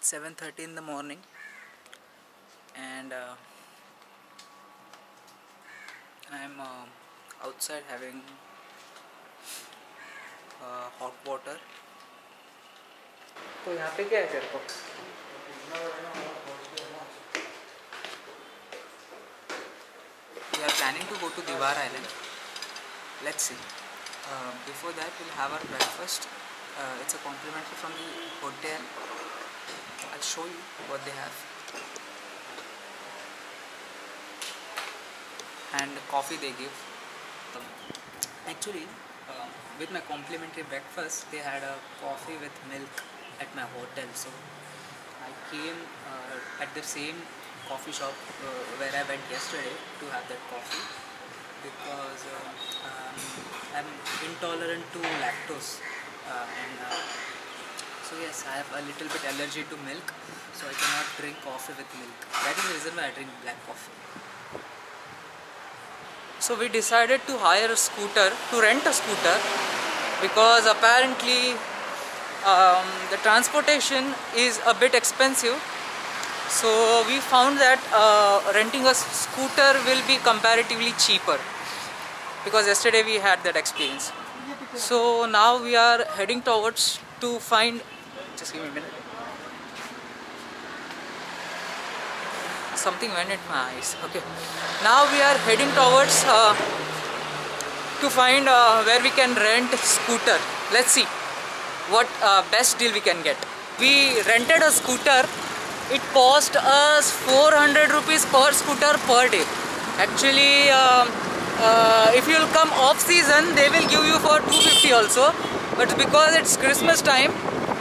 It's 7:30 in the morning, and I'm outside having hot water. तो यहाँ पे क्या है तेरे को? We are planning to go to Diwar Island. Let's see. Before that, we'll have our breakfast. It's a complimentary from the hotel. I'll show you what they have. And coffee they give. Actually, with my complimentary breakfast, they had a coffee with milk at my hotel. So I came at the same coffee shop where I went yesterday to have that coffee, because I'm intolerant to lactose, so yes, I have a little bit allergy to milk, so I cannot drink coffee with milk. That is the reason why I drink black coffee. So we decided to hire a scooter, to rent a scooter, because apparently the transportation is a bit expensive. So we found that renting a scooter will be comparatively cheaper, because yesterday we had that experience. So now we are heading towards to find, just give me a minute. Something went in my eyes. Okay. Now we are heading towards to find where we can rent scooter. Let's see what best deal we can get. We rented a scooter. It cost us 400 rupees per scooter per day. Actually, if you will come off season, they will give you for 250 also. But because it's Christmas time,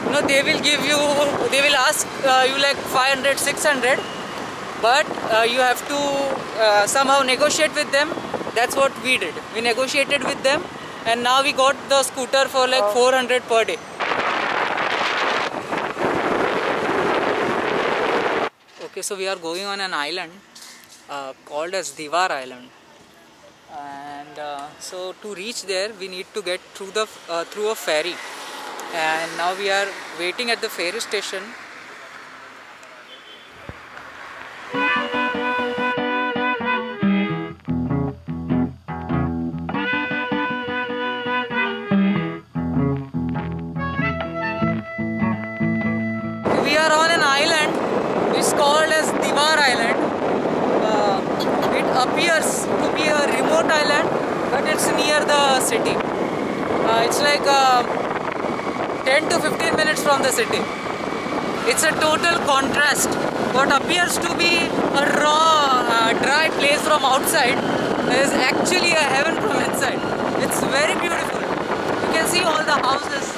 you know, they will ask you like 500, 600. But you have to somehow negotiate with them. That's what we did. We negotiated with them, and now we got the scooter for like 400 per day. Okay, so we are going on an island called as Diwar Island, and so to reach there we need to get through a ferry, and now we are waiting at the ferry station. We are on an island. It's called as Diwar Island. It appears to be a remote island, but it's near the city. It's like 10 to 15 minutes from the city. It's a total contrast. What appears to be a raw, dry place from outside is actually a heaven from inside. It's very beautiful. You can see all the houses.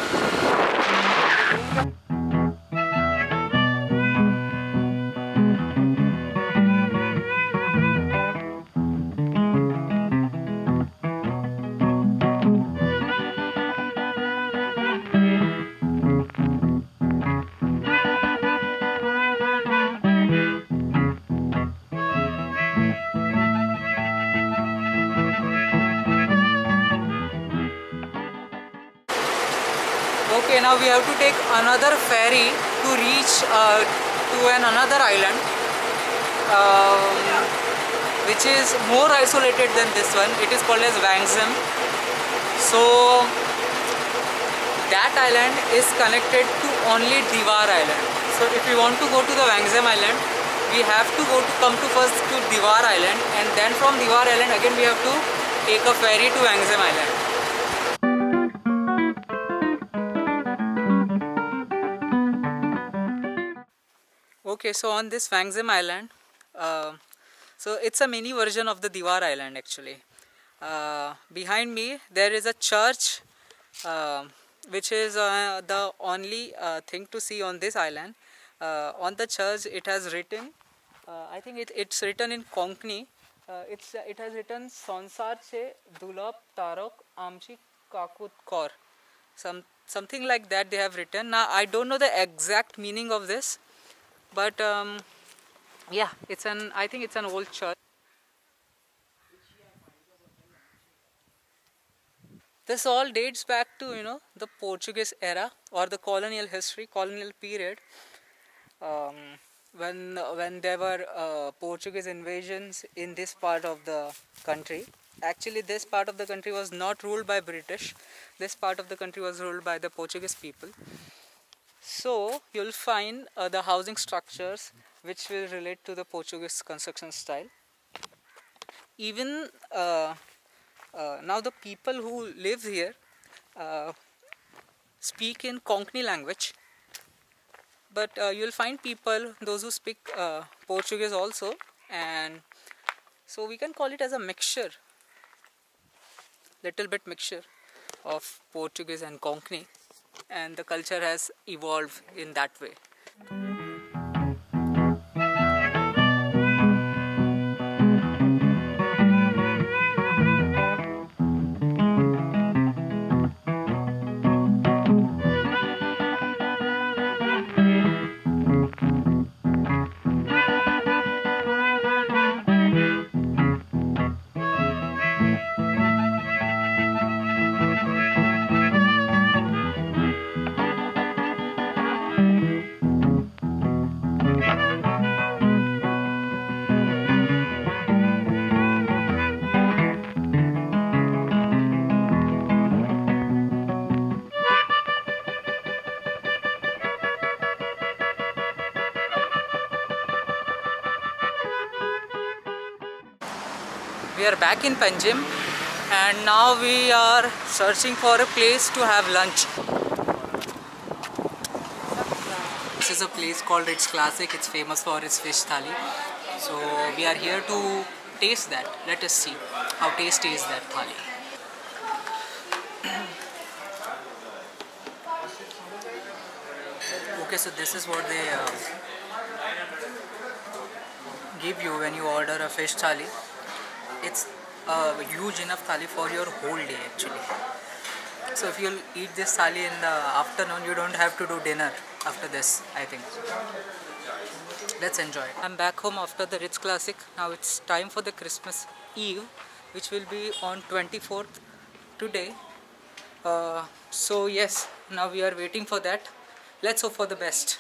Okay, now we have to take another ferry to reach to another island, which is more isolated than this one. It is called as Wangzam. So that island is connected to only Diwar Island. So if we want to go to the Wangzam Island, we have to come first to Diwar Island, and then from Diwar Island again we have to take a ferry to Wangzam Island. Okay, so on this Wangzam Island, so it's a mini version of the Diwar Island actually. Behind me there is a church, which is the only thing to see on this island. On the church it has written, I think it's written in Konkani. It has written Sansar se Dulab Tarok Amchi Kakut Kaur. Something like that they have written. Now I don't know the exact meaning of this, but yeah, I think it's an old church. This all dates back to, you know, the Portuguese era or the colonial history, colonial period. um, when there were Portuguese invasions in this part of the country. Actually, this part of the country was not ruled by British. This part of the country was ruled by the Portuguese people. So you'll find the housing structures which will relate to the Portuguese construction style. Even now the people who live here uh, speak in Konkani language, but you'll find people, those who speak Portuguese also, and so we can call it as a mixture, little bit mixture of Portuguese and Konkani, and the culture has evolved in that way. We are back in Panjim and now we are searching for a place to have lunch. This is a place called Ritz Classic. It's famous for its fish thali. So we are here to taste that. Let us see how tasty is that thali. Okay, so this is what they give you when you order a fish thali. It's a huge enough thali for your whole day actually. So if you'll eat this thali in the afternoon, you don't have to do dinner after this, I think. Let's enjoy. I'm back home after the Ritz Classic. Now it's time for the Christmas Eve, which will be on 24th today. So yes, now we are waiting for that. Let's hope for the best.